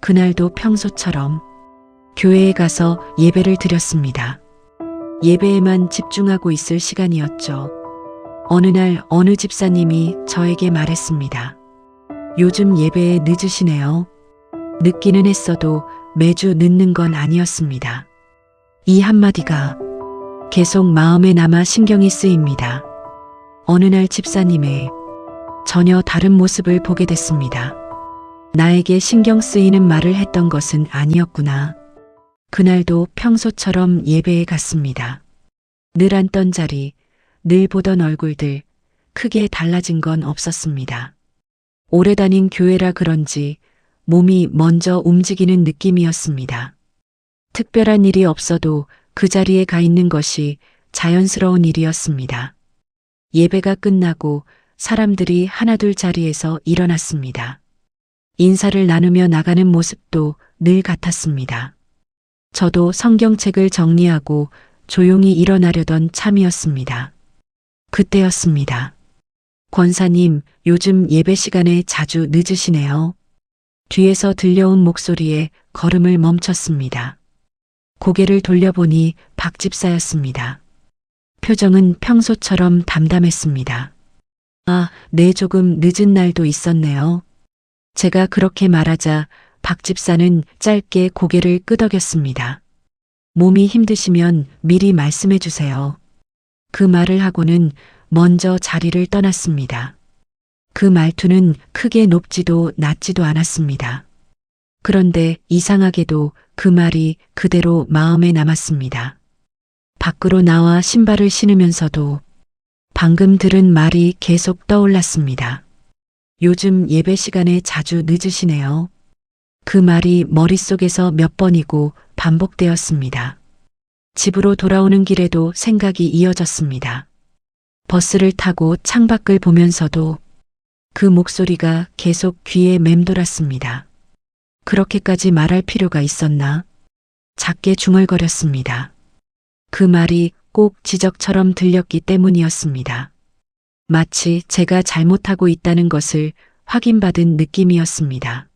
그날도 평소처럼 교회에 가서 예배를 드렸습니다. 예배에만 집중하고 있을 시간이었죠. 어느 날 어느 집사님이 저에게 말했습니다. 요즘 예배에 늦으시네요. 늦기는 했어도 매주 늦는 건 아니었습니다. 이 한마디가 계속 마음에 남아 신경이 쓰입니다. 어느 날 집사님의 전혀 다른 모습을 보게 됐습니다. 나에게 신경 쓰이는 말을 했던 것은 아니었구나. 그날도 평소처럼 예배에 갔습니다. 늘 앉던 자리, 늘 보던 얼굴들, 크게 달라진 건 없었습니다. 오래 다닌 교회라 그런지 몸이 먼저 움직이는 느낌이었습니다. 특별한 일이 없어도 그 자리에 가 있는 것이 자연스러운 일이었습니다. 예배가 끝나고 사람들이 하나둘 자리에서 일어났습니다. 인사를 나누며 나가는 모습도 늘 같았습니다. 저도 성경책을 정리하고 조용히 일어나려던 참이었습니다. 그때였습니다. 권사님, 요즘 예배 시간에 자주 늦으시네요. 뒤에서 들려온 목소리에 걸음을 멈췄습니다. 고개를 돌려보니 박 집사였습니다. 표정은 평소처럼 담담했습니다. 아, 네, 조금 늦은 날도 있었네요. 제가 그렇게 말하자 박 집사는 짧게 고개를 끄덕였습니다. 몸이 힘드시면 미리 말씀해 주세요. 그 말을 하고는 먼저 자리를 떠났습니다. 그 말투는 크게 높지도 낮지도 않았습니다. 그런데 이상하게도 그 말이 그대로 마음에 남았습니다. 밖으로 나와 신발을 신으면서도 방금 들은 말이 계속 떠올랐습니다. 요즘 예배 시간에 자주 늦으시네요. 그 말이 머릿속에서 몇 번이고 반복되었습니다. 집으로 돌아오는 길에도 생각이 이어졌습니다. 버스를 타고 창밖을 보면서도 그 목소리가 계속 귀에 맴돌았습니다. 그렇게까지 말할 필요가 있었나? 작게 중얼거렸습니다. 그 말이 꼭 지적처럼 들렸기 때문이었습니다. 마치 제가 잘못하고 있다는 것을 확인받은 느낌이었습니다.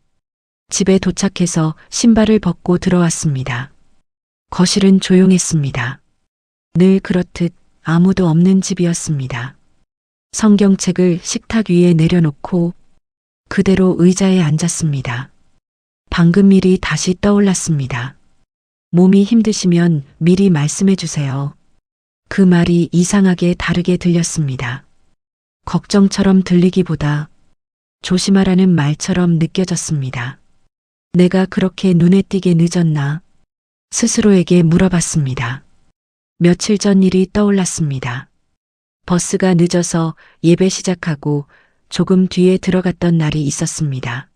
집에 도착해서 신발을 벗고 들어왔습니다. 거실은 조용했습니다. 늘 그렇듯 아무도 없는 집이었습니다. 성경책을 식탁 위에 내려놓고 그대로 의자에 앉았습니다. 방금 일이 다시 떠올랐습니다. 몸이 힘드시면 미리 말씀해 주세요. 그 말이 이상하게 다르게 들렸습니다. 걱정처럼 들리기보다 조심하라는 말처럼 느껴졌습니다. 내가 그렇게 눈에 띄게 늦었나? 스스로에게 물어봤습니다. 며칠 전 일이 떠올랐습니다. 버스가 늦어서 예배 시작하고 조금 뒤에 들어갔던 날이 있었습니다.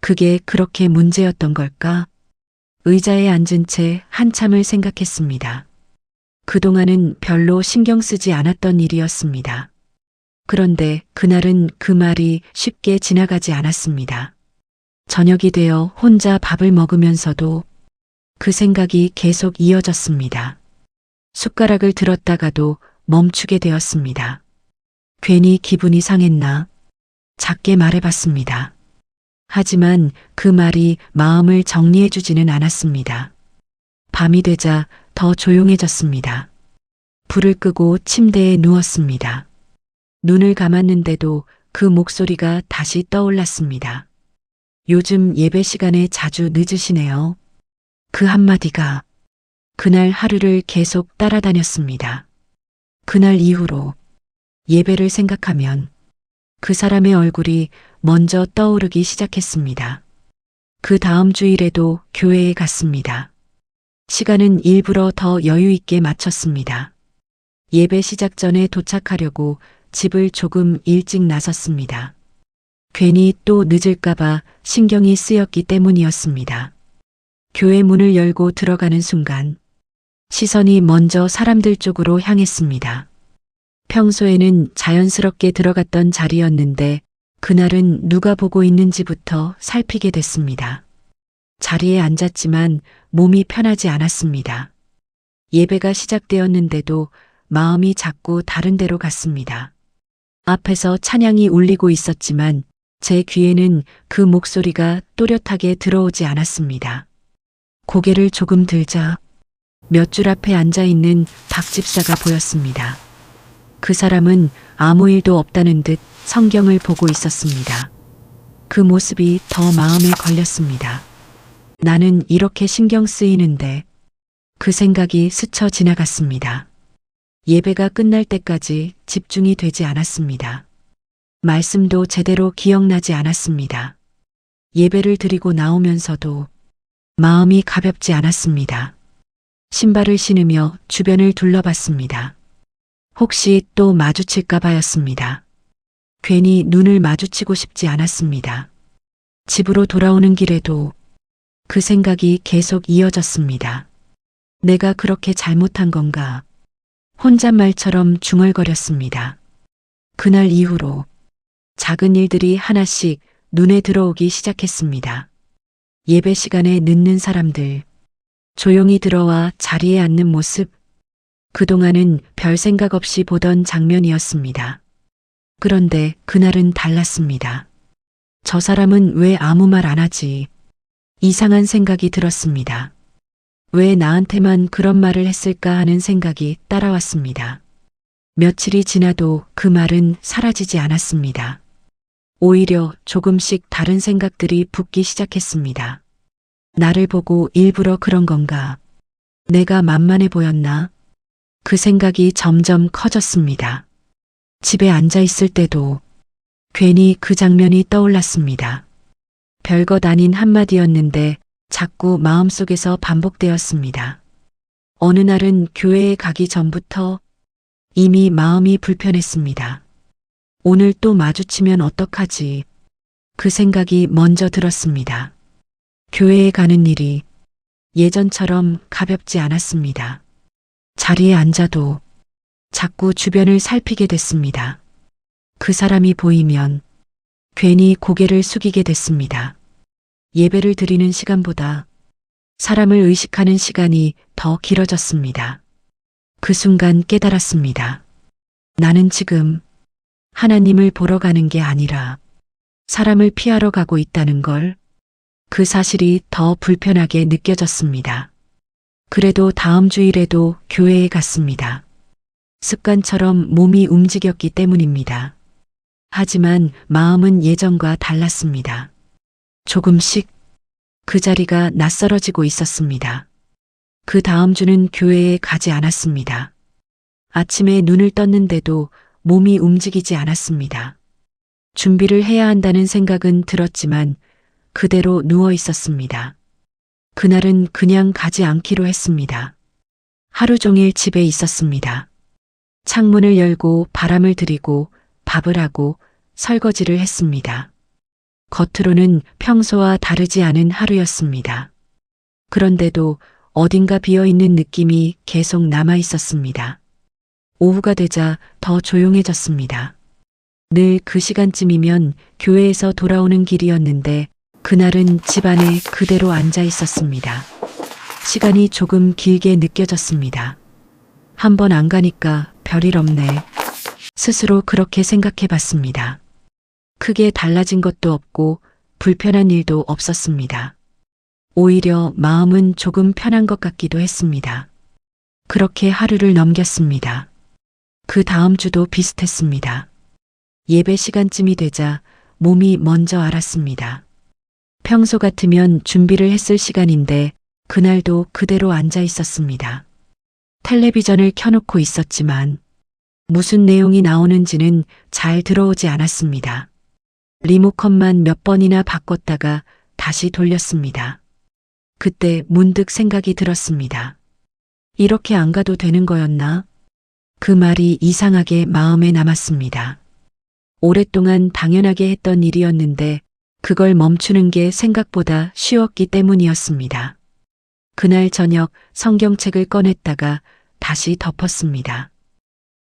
그게 그렇게 문제였던 걸까? 의자에 앉은 채 한참을 생각했습니다. 그동안은 별로 신경 쓰지 않았던 일이었습니다. 그런데 그날은 그 말이 쉽게 지나가지 않았습니다. 저녁이 되어 혼자 밥을 먹으면서도 그 생각이 계속 이어졌습니다. 숟가락을 들었다가도 멈추게 되었습니다. 괜히 기분이 상했나? 작게 말해봤습니다. 하지만 그 말이 마음을 정리해주지는 않았습니다. 밤이 되자 더 조용해졌습니다. 불을 끄고 침대에 누웠습니다. 눈을 감았는데도 그 목소리가 다시 떠올랐습니다. 요즘 예배 시간에 자주 늦으시네요. 그 한마디가 그날 하루를 계속 따라다녔습니다. 그날 이후로 예배를 생각하면 그 사람의 얼굴이 먼저 떠오르기 시작했습니다. 그 다음 주일에도 교회에 갔습니다. 시간은 일부러 더 여유 있게 맞췄습니다. 예배 시작 전에 도착하려고 집을 조금 일찍 나섰습니다. 괜히 또 늦을까봐 신경이 쓰였기 때문이었습니다. 교회 문을 열고 들어가는 순간 시선이 먼저 사람들 쪽으로 향했습니다. 평소에는 자연스럽게 들어갔던 자리였는데 그날은 누가 보고 있는지부터 살피게 됐습니다. 자리에 앉았지만 몸이 편하지 않았습니다. 예배가 시작되었는데도 마음이 자꾸 다른 데로 갔습니다. 앞에서 찬양이 울리고 있었지만 제 귀에는 그 목소리가 또렷하게 들어오지 않았습니다. 고개를 조금 들자 몇 줄 앞에 앉아 있는 박 집사가 보였습니다. 그 사람은 아무 일도 없다는 듯 성경을 보고 있었습니다. 그 모습이 더 마음에 걸렸습니다. 나는 이렇게 신경 쓰이는데 그 생각이 스쳐 지나갔습니다. 예배가 끝날 때까지 집중이 되지 않았습니다. 말씀도 제대로 기억나지 않았습니다. 예배를 드리고 나오면서도 마음이 가볍지 않았습니다. 신발을 신으며 주변을 둘러봤습니다. 혹시 또 마주칠까 봐였습니다. 괜히 눈을 마주치고 싶지 않았습니다. 집으로 돌아오는 길에도 그 생각이 계속 이어졌습니다. 내가 그렇게 잘못한 건가? 혼잣말처럼 중얼거렸습니다. 그날 이후로 작은 일들이 하나씩 눈에 들어오기 시작했습니다. 예배 시간에 늦는 사람들, 조용히 들어와 자리에 앉는 모습, 그동안은 별 생각 없이 보던 장면이었습니다. 그런데 그날은 달랐습니다. 저 사람은 왜 아무 말 안 하지? 이상한 생각이 들었습니다. 왜 나한테만 그런 말을 했을까 하는 생각이 따라왔습니다. 며칠이 지나도 그 말은 사라지지 않았습니다. 오히려 조금씩 다른 생각들이 붙기 시작했습니다. 나를 보고 일부러 그런 건가? 내가 만만해 보였나? 그 생각이 점점 커졌습니다. 집에 앉아 있을 때도 괜히 그 장면이 떠올랐습니다. 별것 아닌 한마디였는데 자꾸 마음속에서 반복되었습니다. 어느 날은 교회에 가기 전부터 이미 마음이 불편했습니다. 오늘 또 마주치면 어떡하지? 그 생각이 먼저 들었습니다. 교회에 가는 일이 예전처럼 가볍지 않았습니다. 자리에 앉아도 자꾸 주변을 살피게 됐습니다. 그 사람이 보이면 괜히 고개를 숙이게 됐습니다. 예배를 드리는 시간보다 사람을 의식하는 시간이 더 길어졌습니다. 그 순간 깨달았습니다. 나는 지금 하나님을 보러 가는 게 아니라 사람을 피하러 가고 있다는 걸, 그 사실이 더 불편하게 느껴졌습니다. 그래도 다음 주일에도 교회에 갔습니다. 습관처럼 몸이 움직였기 때문입니다. 하지만 마음은 예전과 달랐습니다. 조금씩 그 자리가 낯설어지고 있었습니다. 그 다음 주는 교회에 가지 않았습니다. 아침에 눈을 떴는데도 몸이 움직이지 않았습니다. 준비를 해야 한다는 생각은 들었지만 그대로 누워 있었습니다. 그날은 그냥 가지 않기로 했습니다. 하루 종일 집에 있었습니다. 창문을 열고 바람을 들이고 밥을 하고 설거지를 했습니다. 겉으로는 평소와 다르지 않은 하루였습니다. 그런데도 어딘가 비어있는 느낌이 계속 남아 있었습니다. 오후가 되자 더 조용해졌습니다. 늘 그 시간쯤이면 교회에서 돌아오는 길이었는데 그날은 집 안에 그대로 앉아 있었습니다. 시간이 조금 길게 느껴졌습니다. 한 번 안 가니까 별일 없네. 스스로 그렇게 생각해 봤습니다. 크게 달라진 것도 없고 불편한 일도 없었습니다. 오히려 마음은 조금 편한 것 같기도 했습니다. 그렇게 하루를 넘겼습니다. 그 다음 주도 비슷했습니다. 예배 시간쯤이 되자 몸이 먼저 알았습니다. 평소 같으면 준비를 했을 시간인데 그날도 그대로 앉아 있었습니다. 텔레비전을 켜놓고 있었지만 무슨 내용이 나오는지는 잘 들어오지 않았습니다. 리모컨만 몇 번이나 바꿨다가 다시 돌렸습니다. 그때 문득 생각이 들었습니다. 이렇게 안 가도 되는 거였나? 그 말이 이상하게 마음에 남았습니다. 오랫동안 당연하게 했던 일이었는데 그걸 멈추는 게 생각보다 쉬웠기 때문이었습니다. 그날 저녁 성경책을 꺼냈다가 다시 덮었습니다.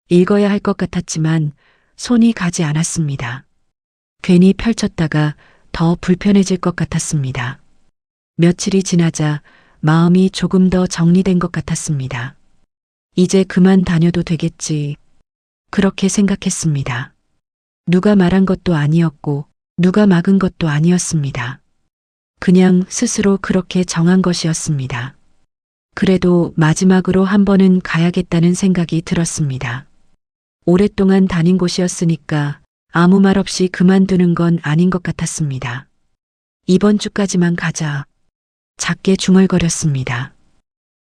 읽어야 할 것 같았지만 손이 가지 않았습니다. 괜히 펼쳤다가 더 불편해질 것 같았습니다. 며칠이 지나자 마음이 조금 더 정리된 것 같았습니다. 이제 그만 다녀도 되겠지. 그렇게 생각했습니다. 누가 말한 것도 아니었고 누가 막은 것도 아니었습니다. 그냥 스스로 그렇게 정한 것이었습니다. 그래도 마지막으로 한 번은 가야겠다는 생각이 들었습니다. 오랫동안 다닌 곳이었으니까 아무 말 없이 그만두는 건 아닌 것 같았습니다. 이번 주까지만 가자. 작게 중얼거렸습니다.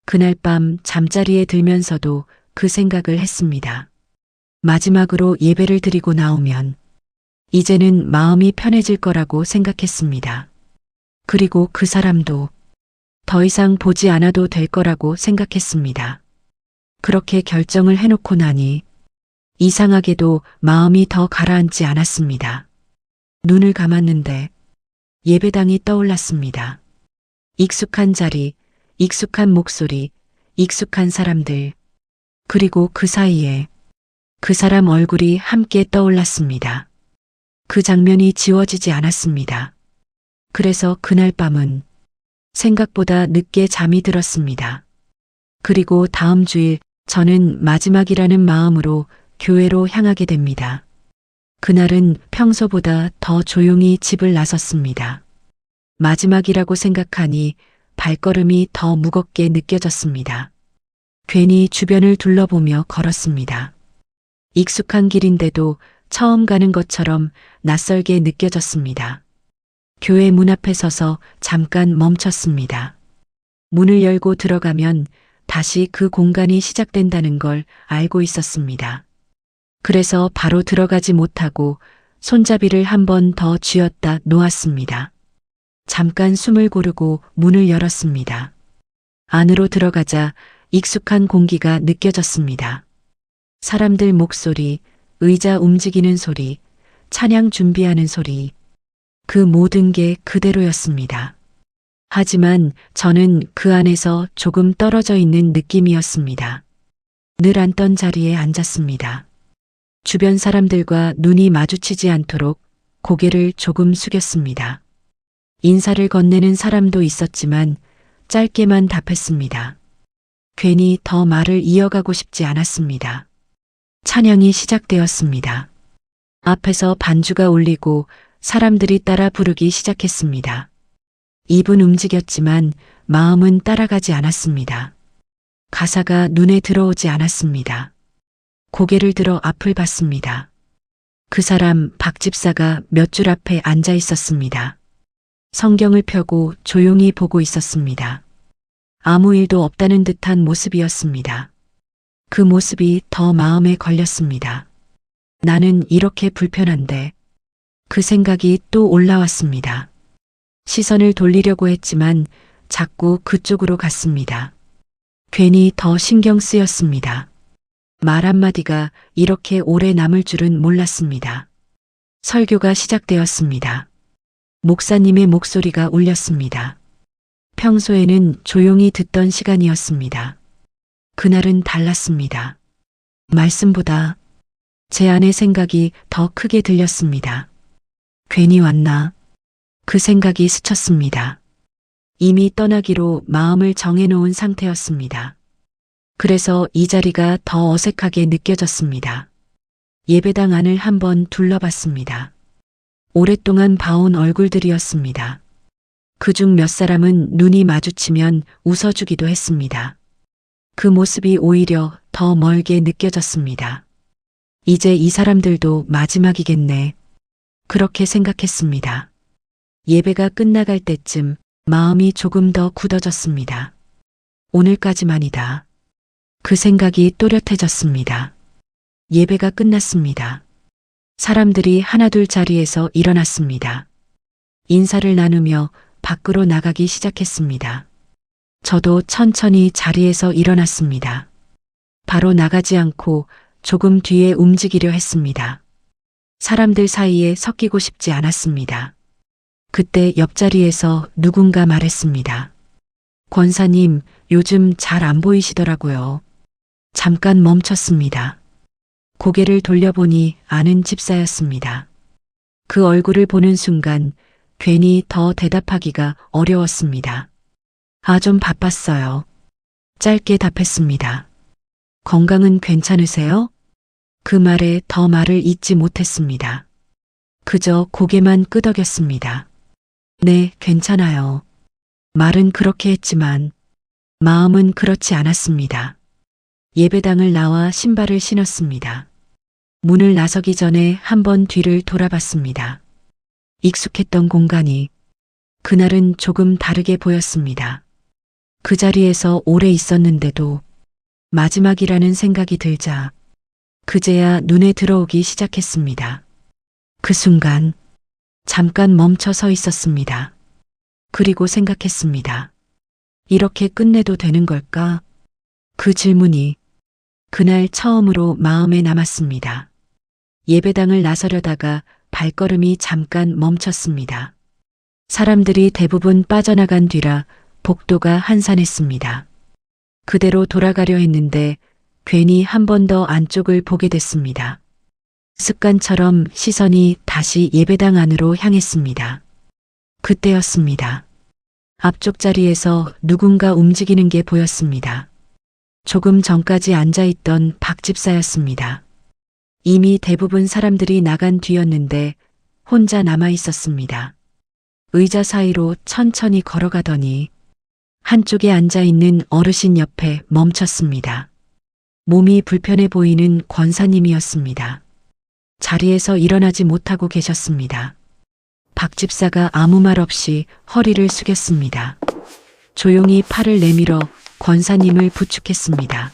그날 밤 잠자리에 들면서도 그 생각을 했습니다. 마지막으로 예배를 드리고 나오면 이제는 마음이 편해질 거라고 생각했습니다. 그리고 그 사람도 더 이상 보지 않아도 될 거라고 생각했습니다. 그렇게 결정을 해놓고 나니 이상하게도 마음이 더 가라앉지 않았습니다. 눈을 감았는데 예배당이 떠올랐습니다. 익숙한 자리, 익숙한 목소리, 익숙한 사람들, 그리고 그 사이에 그 사람 얼굴이 함께 떠올랐습니다. 그 장면이 지워지지 않았습니다. 그래서 그날 밤은 생각보다 늦게 잠이 들었습니다. 그리고 다음 주일 저는 마지막이라는 마음으로 교회로 향하게 됩니다. 그날은 평소보다 더 조용히 집을 나섰습니다. 마지막이라고 생각하니 발걸음이 더 무겁게 느껴졌습니다. 괜히 주변을 둘러보며 걸었습니다. 익숙한 길인데도 처음 가는 것처럼 낯설게 느껴졌습니다. 교회 문 앞에 서서 잠깐 멈췄습니다. 문을 열고 들어가면 다시 그 공간이 시작된다는 걸 알고 있었습니다. 그래서 바로 들어가지 못하고 손잡이를 한 번 더 쥐었다 놓았습니다. 잠깐 숨을 고르고 문을 열었습니다. 안으로 들어가자 익숙한 공기가 느껴졌습니다. 사람들 목소리, 의자 움직이는 소리, 찬양 준비하는 소리, 그 모든 게 그대로였습니다. 하지만 저는 그 안에서 조금 떨어져 있는 느낌이었습니다. 늘 앉던 자리에 앉았습니다. 주변 사람들과 눈이 마주치지 않도록 고개를 조금 숙였습니다. 인사를 건네는 사람도 있었지만 짧게만 답했습니다. 괜히 더 말을 이어가고 싶지 않았습니다. 찬양이 시작되었습니다. 앞에서 반주가 울리고 사람들이 따라 부르기 시작했습니다. 입은 움직였지만 마음은 따라가지 않았습니다. 가사가 눈에 들어오지 않았습니다. 고개를 들어 앞을 봤습니다. 그 사람 박 집사가 몇 줄 앞에 앉아 있었습니다. 성경을 펴고 조용히 보고 있었습니다. 아무 일도 없다는 듯한 모습이었습니다. 그 모습이 더 마음에 걸렸습니다. 나는 이렇게 불편한데. 그 생각이 또 올라왔습니다. 시선을 돌리려고 했지만 자꾸 그쪽으로 갔습니다. 괜히 더 신경 쓰였습니다. 말 한마디가 이렇게 오래 남을 줄은 몰랐습니다. 설교가 시작되었습니다. 목사님의 목소리가 울렸습니다. 평소에는 조용히 듣던 시간이었습니다. 그날은 달랐습니다. 말씀보다 제 안의 생각이 더 크게 들렸습니다. 괜히 왔나? 그 생각이 스쳤습니다. 이미 떠나기로 마음을 정해놓은 상태였습니다. 그래서 이 자리가 더 어색하게 느껴졌습니다. 예배당 안을 한번 둘러봤습니다. 오랫동안 봐온 얼굴들이었습니다. 그중 몇 사람은 눈이 마주치면 웃어주기도 했습니다. 그 모습이 오히려 더 멀게 느껴졌습니다. 이제 이 사람들도 마지막이겠네. 그렇게 생각했습니다. 예배가 끝나갈 때쯤 마음이 조금 더 굳어졌습니다. 오늘까지만이다. 그 생각이 또렷해졌습니다. 예배가 끝났습니다. 사람들이 하나둘 자리에서 일어났습니다. 인사를 나누며 밖으로 나가기 시작했습니다. 저도 천천히 자리에서 일어났습니다. 바로 나가지 않고 조금 뒤에 움직이려 했습니다. 사람들 사이에 섞이고 싶지 않았습니다. 그때 옆자리에서 누군가 말했습니다. 권사님, 요즘 잘 안 보이시더라고요. 잠깐 멈췄습니다. 고개를 돌려보니 아는 집사였습니다. 그 얼굴을 보는 순간 괜히 더 대답하기가 어려웠습니다. 좀 바빴어요. 짧게 답했습니다. 건강은 괜찮으세요? 그 말에 더 말을 잇지 못했습니다. 그저 고개만 끄덕였습니다. 네, 괜찮아요. 말은 그렇게 했지만 마음은 그렇지 않았습니다. 예배당을 나와 신발을 신었습니다. 문을 나서기 전에 한번 뒤를 돌아봤습니다. 익숙했던 공간이 그날은 조금 다르게 보였습니다. 그 자리에서 오래 있었는데도 마지막이라는 생각이 들자 그제야 눈에 들어오기 시작했습니다. 그 순간 잠깐 멈춰 서 있었습니다. 그리고 생각했습니다. 이렇게 끝내도 되는 걸까? 그 질문이 그날 처음으로 마음에 남았습니다. 예배당을 나서려다가 발걸음이 잠깐 멈췄습니다. 사람들이 대부분 빠져나간 뒤라 복도가 한산했습니다. 그대로 돌아가려 했는데 괜히 한 번 더 안쪽을 보게 됐습니다. 습관처럼 시선이 다시 예배당 안으로 향했습니다. 그때였습니다. 앞쪽 자리에서 누군가 움직이는 게 보였습니다. 조금 전까지 앉아있던 박 집사였습니다. 이미 대부분 사람들이 나간 뒤였는데 혼자 남아 있었습니다. 의자 사이로 천천히 걸어가더니 한쪽에 앉아있는 어르신 옆에 멈췄습니다. 몸이 불편해 보이는 권사님이었습니다. 자리에서 일어나지 못하고 계셨습니다. 박 집사가 아무 말 없이 허리를 숙였습니다. 조용히 팔을 내밀어 권사님을 부축했습니다.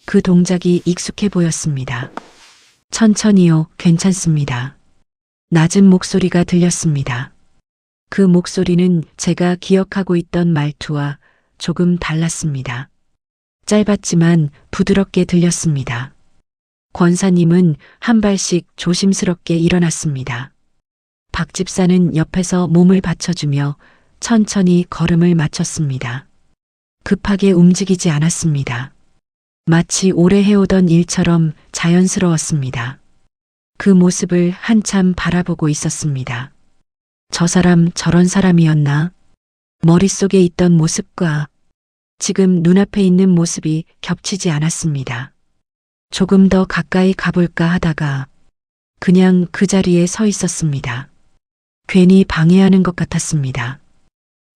그 동작이 익숙해 보였습니다. 천천히요, 괜찮습니다. 낮은 목소리가 들렸습니다. 그 목소리는 제가 기억하고 있던 말투와 조금 달랐습니다. 짧았지만 부드럽게 들렸습니다. 권사님은 한 발씩 조심스럽게 일어났습니다. 박 집사는 옆에서 몸을 받쳐주며 천천히 걸음을 맞췄습니다. 급하게 움직이지 않았습니다. 마치 오래 해오던 일처럼 자연스러웠습니다. 그 모습을 한참 바라보고 있었습니다. 저 사람 저런 사람이었나? 머릿속에 있던 모습과 지금 눈앞에 있는 모습이 겹치지 않았습니다. 조금 더 가까이 가볼까 하다가 그냥 그 자리에 서 있었습니다. 괜히 방해하는 것 같았습니다.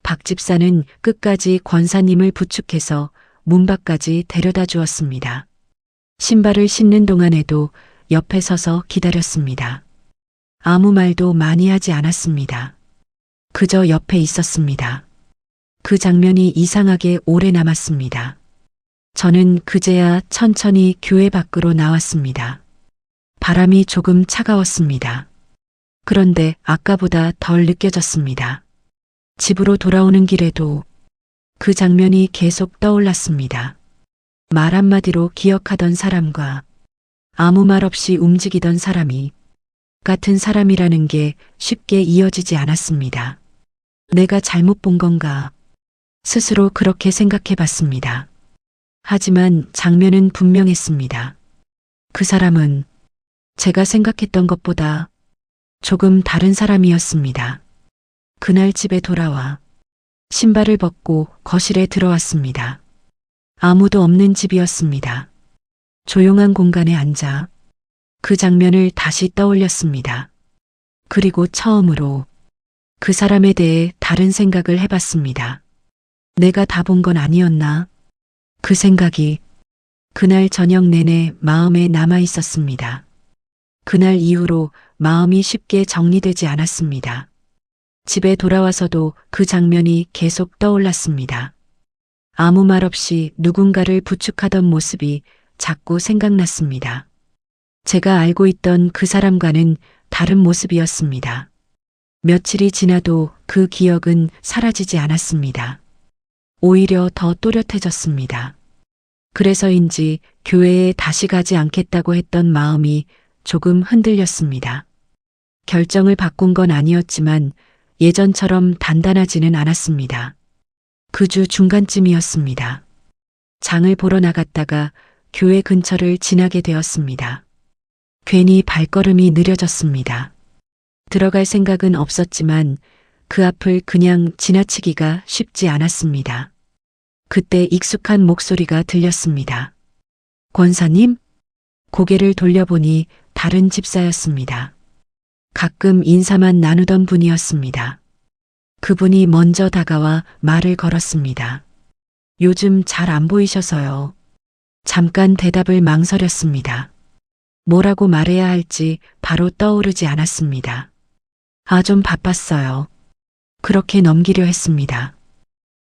박 집사는 끝까지 권사님을 부축해서 문 밖까지 데려다 주었습니다. 신발을 신는 동안에도 옆에 서서 기다렸습니다. 아무 말도 많이 하지 않았습니다. 그저 옆에 있었습니다. 그 장면이 이상하게 오래 남았습니다. 저는 그제야 천천히 교회 밖으로 나왔습니다. 바람이 조금 차가웠습니다. 그런데 아까보다 덜 느껴졌습니다. 집으로 돌아오는 길에도 그 장면이 계속 떠올랐습니다. 말 한마디로 기억하던 사람과 아무 말 없이 움직이던 사람이 같은 사람이라는 게 쉽게 이어지지 않았습니다. 내가 잘못 본 건가? 스스로 그렇게 생각해 봤습니다. 하지만 장면은 분명했습니다. 그 사람은 제가 생각했던 것보다 조금 다른 사람이었습니다. 그날 집에 돌아와 신발을 벗고 거실에 들어왔습니다. 아무도 없는 집이었습니다. 조용한 공간에 앉아 그 장면을 다시 떠올렸습니다. 그리고 처음으로 그 사람에 대해 다른 생각을 해봤습니다. 내가 다 본 건 아니었나? 그 생각이 그날 저녁 내내 마음에 남아 있었습니다. 그날 이후로 마음이 쉽게 정리되지 않았습니다. 집에 돌아와서도 그 장면이 계속 떠올랐습니다. 아무 말 없이 누군가를 부축하던 모습이 자꾸 생각났습니다. 제가 알고 있던 그 사람과는 다른 모습이었습니다. 며칠이 지나도 그 기억은 사라지지 않았습니다. 오히려 더 또렷해졌습니다. 그래서인지 교회에 다시 가지 않겠다고 했던 마음이 조금 흔들렸습니다. 결정을 바꾼 건 아니었지만 예전처럼 단단하지는 않았습니다. 그 주 중간쯤이었습니다. 장을 보러 나갔다가 교회 근처를 지나게 되었습니다. 괜히 발걸음이 느려졌습니다. 들어갈 생각은 없었지만 그 앞을 그냥 지나치기가 쉽지 않았습니다. 그때 익숙한 목소리가 들렸습니다. 권사님? 고개를 돌려보니 다른 집사였습니다. 가끔 인사만 나누던 분이었습니다. 그분이 먼저 다가와 말을 걸었습니다. 요즘 잘 안 보이셔서요. 잠깐 대답을 망설였습니다. 뭐라고 말해야 할지 바로 떠오르지 않았습니다. 좀 바빴어요. 그렇게 넘기려 했습니다.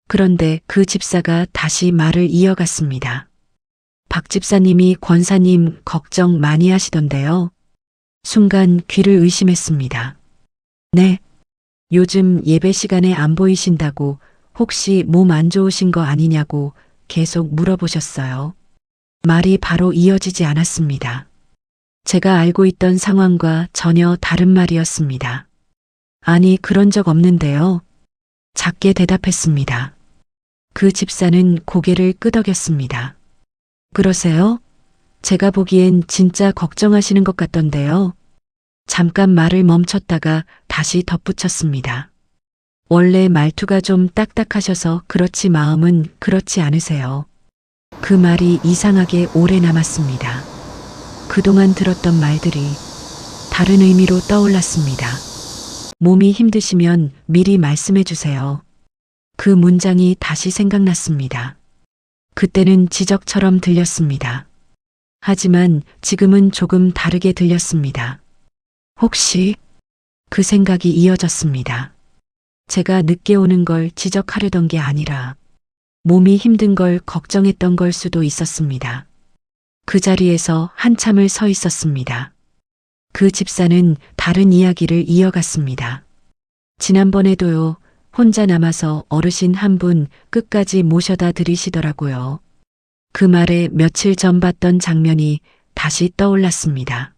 그런데 그 집사가 다시 말을 이어갔습니다. 박 집사님이 권사님 걱정 많이 하시던데요. 순간 귀를 의심했습니다. 네. 요즘 예배 시간에 안 보이신다고 혹시 몸 안 좋으신 거 아니냐고 계속 물어보셨어요. 말이 바로 이어지지 않았습니다. 제가 알고 있던 상황과 전혀 다른 말이었습니다. 아니, 그런 적 없는데요. 작게 대답했습니다. 그 집사는 고개를 끄덕였습니다. 그러세요? 제가 보기엔 진짜 걱정하시는 것 같던데요. 잠깐 말을 멈췄다가 다시 덧붙였습니다. 원래 말투가 좀 딱딱하셔서 그렇지 마음은 그렇지 않으세요. 그 말이 이상하게 오래 남았습니다. 그동안 들었던 말들이 다른 의미로 떠올랐습니다. 몸이 힘드시면 미리 말씀해 주세요. 그 문장이 다시 생각났습니다. 그때는 지적처럼 들렸습니다. 하지만 지금은 조금 다르게 들렸습니다. 혹시 그 생각이 이어졌습니다. 제가 늦게 오는 걸 지적하려던 게 아니라 몸이 힘든 걸 걱정했던 걸 수도 있었습니다. 그 자리에서 한참을 서 있었습니다. 그 집사는 다른 이야기를 이어갔습니다. 지난번에도요, 혼자 남아서 어르신 한 분 끝까지 모셔다 드리시더라고요. 그 말에 며칠 전 봤던 장면이 다시 떠올랐습니다.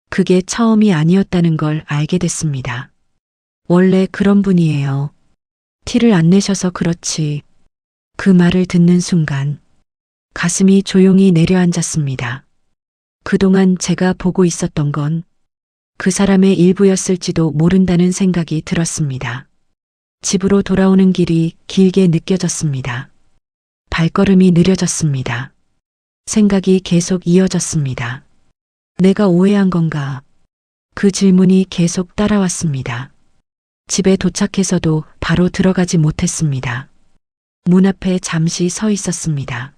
그게 처음이 아니었다는 걸 알게 됐습니다. 원래 그런 분이에요. 티를 안 내셔서 그렇지. 그 말을 듣는 순간 가슴이 조용히 내려앉았습니다. 그동안 제가 보고 있었던 건 그 사람의 일부였을지도 모른다는 생각이 들었습니다. 집으로 돌아오는 길이 길게 느껴졌습니다. 발걸음이 느려졌습니다. 생각이 계속 이어졌습니다. 내가 오해한 건가? 그 질문이 계속 따라왔습니다. 집에 도착해서도 바로 들어가지 못했습니다. 문 앞에 잠시 서 있었습니다.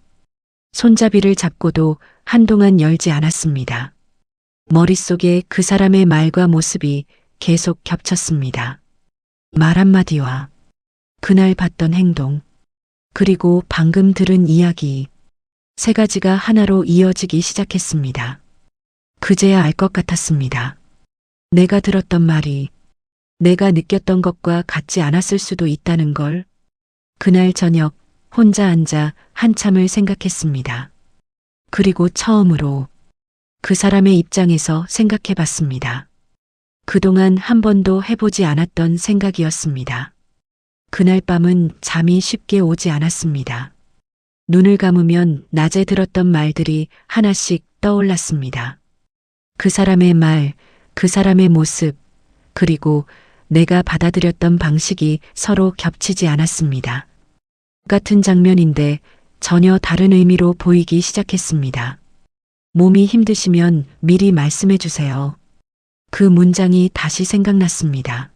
손잡이를 잡고도 한동안 열지 않았습니다. 머릿속에 그 사람의 말과 모습이 계속 겹쳤습니다. 말 한마디와 그날 봤던 행동, 그리고 방금 들은 이야기, 세 가지가 하나로 이어지기 시작했습니다. 그제야 알 것 같았습니다. 내가 들었던 말이 내가 느꼈던 것과 같지 않았을 수도 있다는 걸. 그날 저녁 혼자 앉아 한참을 생각했습니다. 그리고 처음으로 그 사람의 입장에서 생각해 봤습니다. 그동안 한 번도 해보지 않았던 생각이었습니다. 그날 밤은 잠이 쉽게 오지 않았습니다. 눈을 감으면 낮에 들었던 말들이 하나씩 떠올랐습니다. 그 사람의 말, 그 사람의 모습, 그리고 내가 받아들였던 방식이 서로 겹치지 않았습니다. 같은 장면인데 전혀 다른 의미로 보이기 시작했습니다. 몸이 힘드시면 미리 말씀해 주세요. 그 문장이 다시 생각났습니다.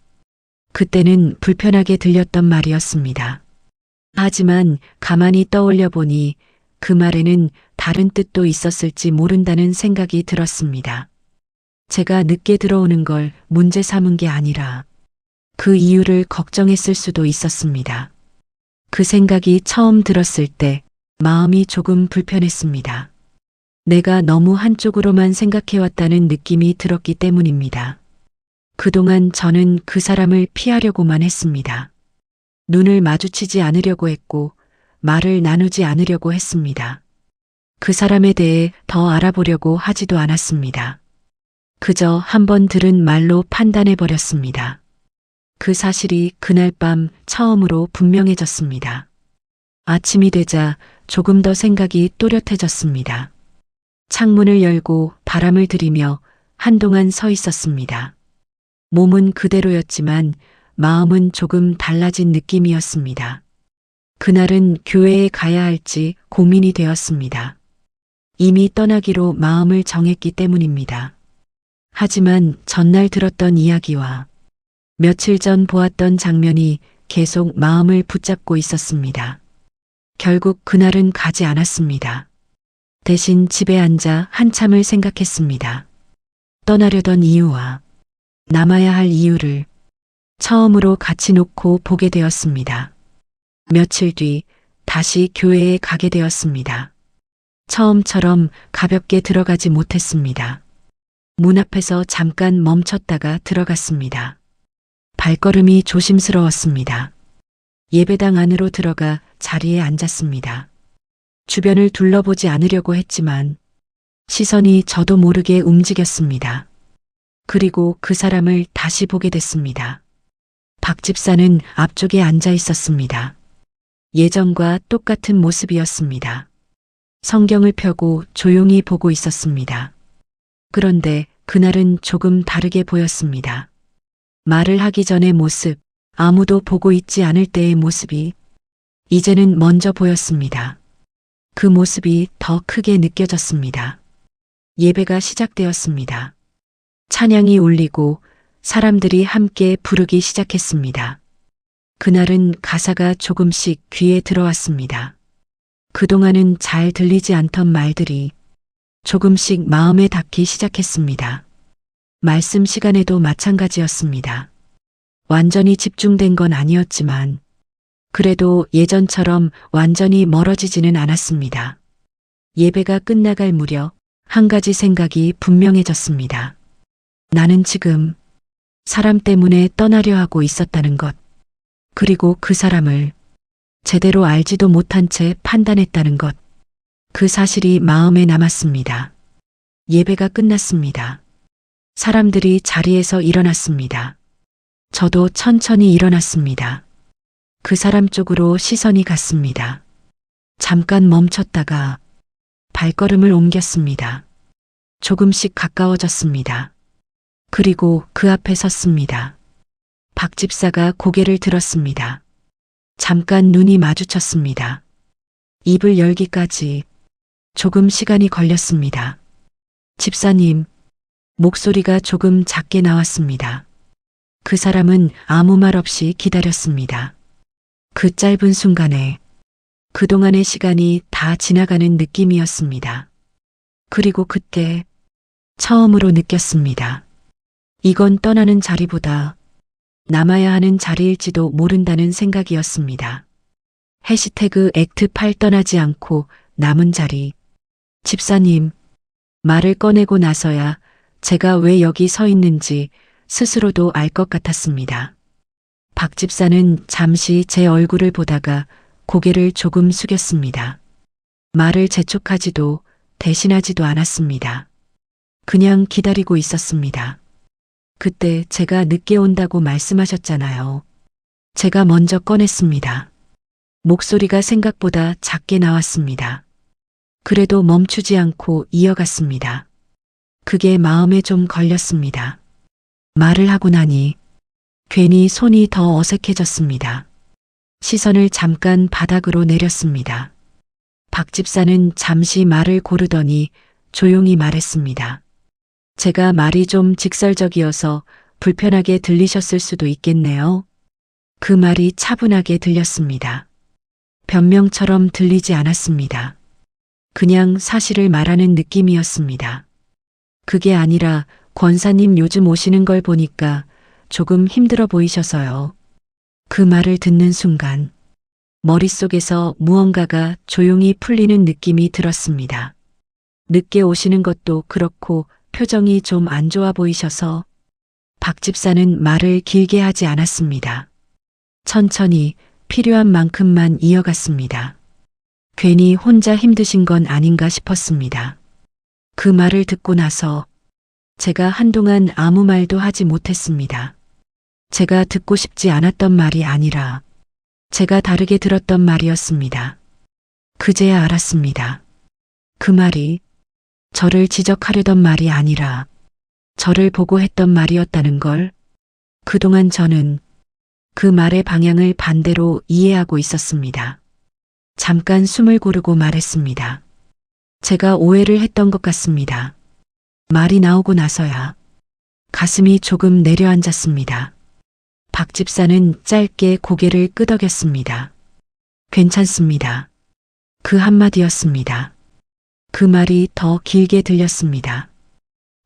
그때는 불편하게 들렸던 말이었습니다. 하지만 가만히 떠올려 보니 그 말에는 다른 뜻도 있었을지 모른다는 생각이 들었습니다. 제가 늦게 들어오는 걸 문제 삼은 게 아니라 그 이유를 걱정했을 수도 있었습니다. 그 생각이 처음 들었을 때 마음이 조금 불편했습니다. 내가 너무 한쪽으로만 생각해왔다는 느낌이 들었기 때문입니다. 그동안 저는 그 사람을 피하려고만 했습니다. 눈을 마주치지 않으려고 했고 말을 나누지 않으려고 했습니다. 그 사람에 대해 더 알아보려고 하지도 않았습니다. 그저 한 번 들은 말로 판단해버렸습니다. 그 사실이 그날 밤 처음으로 분명해졌습니다. 아침이 되자 조금 더 생각이 또렷해졌습니다. 창문을 열고 바람을 들이며 한동안 서 있었습니다. 몸은 그대로였지만 마음은 조금 달라진 느낌이었습니다. 그날은 교회에 가야 할지 고민이 되었습니다. 이미 떠나기로 마음을 정했기 때문입니다. 하지만 전날 들었던 이야기와 며칠 전 보았던 장면이 계속 마음을 붙잡고 있었습니다. 결국 그날은 가지 않았습니다. 대신 집에 앉아 한참을 생각했습니다. 떠나려던 이유와 남아야 할 이유를 처음으로 같이 놓고 보게 되었습니다. 며칠 뒤 다시 교회에 가게 되었습니다. 처음처럼 가볍게 들어가지 못했습니다. 문 앞에서 잠깐 멈췄다가 들어갔습니다. 발걸음이 조심스러웠습니다. 예배당 안으로 들어가 자리에 앉았습니다. 주변을 둘러보지 않으려고 했지만 시선이 저도 모르게 움직였습니다. 그리고 그 사람을 다시 보게 됐습니다. 박 집사는 앞쪽에 앉아 있었습니다. 예전과 똑같은 모습이었습니다. 성경을 펴고 조용히 보고 있었습니다. 그런데 그날은 조금 다르게 보였습니다. 말을 하기 전의 모습, 아무도 보고 있지 않을 때의 모습이 이제는 먼저 보였습니다. 그 모습이 더 크게 느껴졌습니다. 예배가 시작되었습니다. 찬양이 울리고 사람들이 함께 부르기 시작했습니다. 그날은 가사가 조금씩 귀에 들어왔습니다. 그동안은 잘 들리지 않던 말들이 조금씩 마음에 닿기 시작했습니다. 말씀 시간에도 마찬가지였습니다. 완전히 집중된 건 아니었지만 그래도 예전처럼 완전히 멀어지지는 않았습니다. 예배가 끝나갈 무렵 한 가지 생각이 분명해졌습니다. 나는 지금 사람 때문에 떠나려 하고 있었다는 것, 그리고 그 사람을 제대로 알지도 못한 채 판단했다는 것, 그 사실이 마음에 남았습니다. 예배가 끝났습니다. 사람들이 자리에서 일어났습니다. 저도 천천히 일어났습니다. 그 사람 쪽으로 시선이 갔습니다. 잠깐 멈췄다가 발걸음을 옮겼습니다. 조금씩 가까워졌습니다. 그리고 그 앞에 섰습니다. 박 집사가 고개를 들었습니다. 잠깐 눈이 마주쳤습니다. 입을 열기까지 조금 시간이 걸렸습니다. 집사님, 목소리가 조금 작게 나왔습니다. 그 사람은 아무 말 없이 기다렸습니다. 그 짧은 순간에 그동안의 시간이 다 지나가는 느낌이었습니다. 그리고 그때 처음으로 느꼈습니다. 이건 떠나는 자리보다 남아야 하는 자리일지도 모른다는 생각이었습니다. 해시태그 액트 8 떠나지 않고 남은 자리. 집사님, 말을 꺼내고 나서야 제가 왜 여기 서 있는지 스스로도 알 것 같았습니다. 박 집사는 잠시 제 얼굴을 보다가 고개를 조금 숙였습니다. 말을 재촉하지도 대신하지도 않았습니다. 그냥 기다리고 있었습니다. 그때 제가 늦게 온다고 말씀하셨잖아요. 제가 먼저 꺼냈습니다. 목소리가 생각보다 작게 나왔습니다. 그래도 멈추지 않고 이어갔습니다. 그게 마음에 좀 걸렸습니다. 말을 하고 나니 괜히 손이 더 어색해졌습니다. 시선을 잠깐 바닥으로 내렸습니다. 박 집사는 잠시 말을 고르더니 조용히 말했습니다. 제가 말이 좀 직설적이어서 불편하게 들리셨을 수도 있겠네요. 그 말이 차분하게 들렸습니다. 변명처럼 들리지 않았습니다. 그냥 사실을 말하는 느낌이었습니다. 그게 아니라 권사님 요즘 오시는 걸 보니까 조금 힘들어 보이셔서요. 그 말을 듣는 순간 머릿속에서 무언가가 조용히 풀리는 느낌이 들었습니다. 늦게 오시는 것도 그렇고 표정이 좀 안 좋아 보이셔서. 박 집사는 말을 길게 하지 않았습니다. 천천히 필요한 만큼만 이어갔습니다. 괜히 혼자 힘드신 건 아닌가 싶었습니다. 그 말을 듣고 나서 제가 한동안 아무 말도 하지 못했습니다. 제가 듣고 싶지 않았던 말이 아니라 제가 다르게 들었던 말이었습니다. 그제야 알았습니다. 그 말이 저를 지적하려던 말이 아니라 저를 보고 했던 말이었다는 걸. 그동안 저는 그 말의 방향을 반대로 이해하고 있었습니다. 잠깐 숨을 고르고 말했습니다. 제가 오해를 했던 것 같습니다. 말이 나오고 나서야 가슴이 조금 내려앉았습니다. 박 집사는 짧게 고개를 끄덕였습니다. 괜찮습니다. 그 한마디였습니다. 그 말이 더 길게 들렸습니다.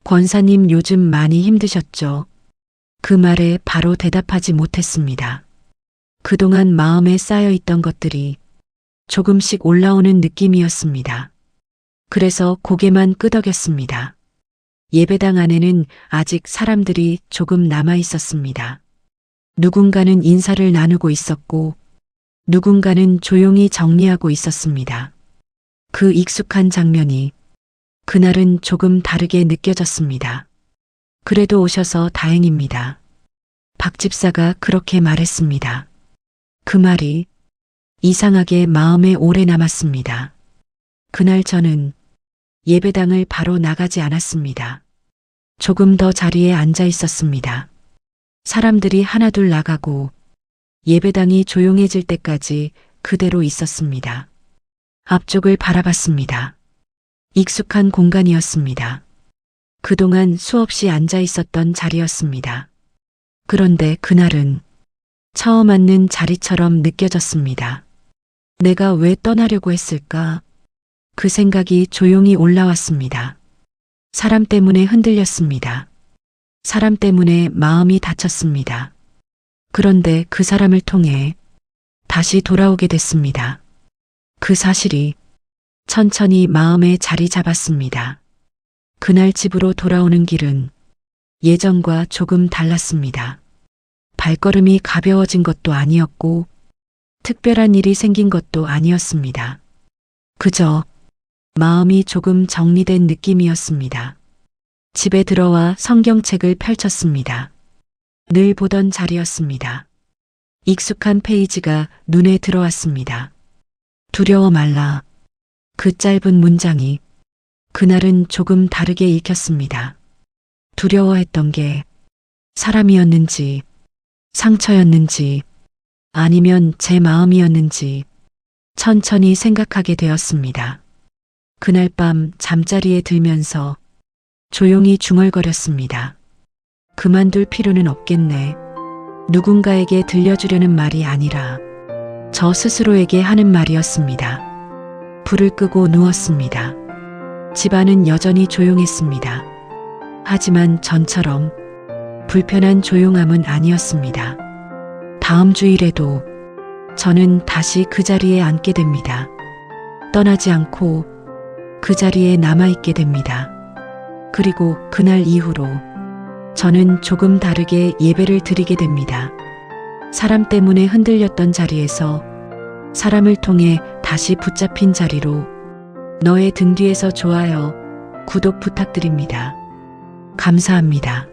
권사님 요즘 많이 힘드셨죠? 그 말에 바로 대답하지 못했습니다. 그동안 마음에 쌓여있던 것들이 조금씩 올라오는 느낌이었습니다. 그래서 고개만 끄덕였습니다. 예배당 안에는 아직 사람들이 조금 남아 있었습니다. 누군가는 인사를 나누고 있었고, 누군가는 조용히 정리하고 있었습니다. 그 익숙한 장면이 그날은 조금 다르게 느껴졌습니다. 그래도 오셔서 다행입니다. 박 집사가 그렇게 말했습니다. 그 말이 이상하게 마음에 오래 남았습니다. 그날 저는 예배당을 바로 나가지 않았습니다. 조금 더 자리에 앉아 있었습니다. 사람들이 하나둘 나가고 예배당이 조용해질 때까지 그대로 있었습니다. 앞쪽을 바라봤습니다. 익숙한 공간이었습니다. 그동안 수없이 앉아 있었던 자리였습니다. 그런데 그날은 처음 앉는 자리처럼 느껴졌습니다. 내가 왜 떠나려고 했을까? 그 생각이 조용히 올라왔습니다. 사람 때문에 흔들렸습니다. 사람 때문에 마음이 다쳤습니다. 그런데 그 사람을 통해 다시 돌아오게 됐습니다. 그 사실이 천천히 마음에 자리 잡았습니다. 그날 집으로 돌아오는 길은 예전과 조금 달랐습니다. 발걸음이 가벼워진 것도 아니었고 특별한 일이 생긴 것도 아니었습니다. 그저 마음이 조금 정리된 느낌이었습니다. 집에 들어와 성경책을 펼쳤습니다. 늘 보던 자리였습니다. 익숙한 페이지가 눈에 들어왔습니다. 두려워 말라. 그 짧은 문장이 그날은 조금 다르게 읽혔습니다. 두려워했던 게 사람이었는지, 상처였는지, 아니면 제 마음이었는지 천천히 생각하게 되었습니다. 그날 밤 잠자리에 들면서 조용히 중얼거렸습니다. 그만둘 필요는 없겠네. 누군가에게 들려주려는 말이 아니라 저 스스로에게 하는 말이었습니다. 불을 끄고 누웠습니다. 집안은 여전히 조용했습니다. 하지만 전처럼 불편한 조용함은 아니었습니다. 다음 주일에도 저는 다시 그 자리에 앉게 됩니다. 떠나지 않고 그 자리에 남아있게 됩니다. 그리고 그날 이후로 저는 조금 다르게 예배를 드리게 됩니다. 사람 때문에 흔들렸던 자리에서 사람을 통해 다시 붙잡힌 자리로 너의 등 뒤에서 좋아요, 구독 부탁드립니다. 감사합니다.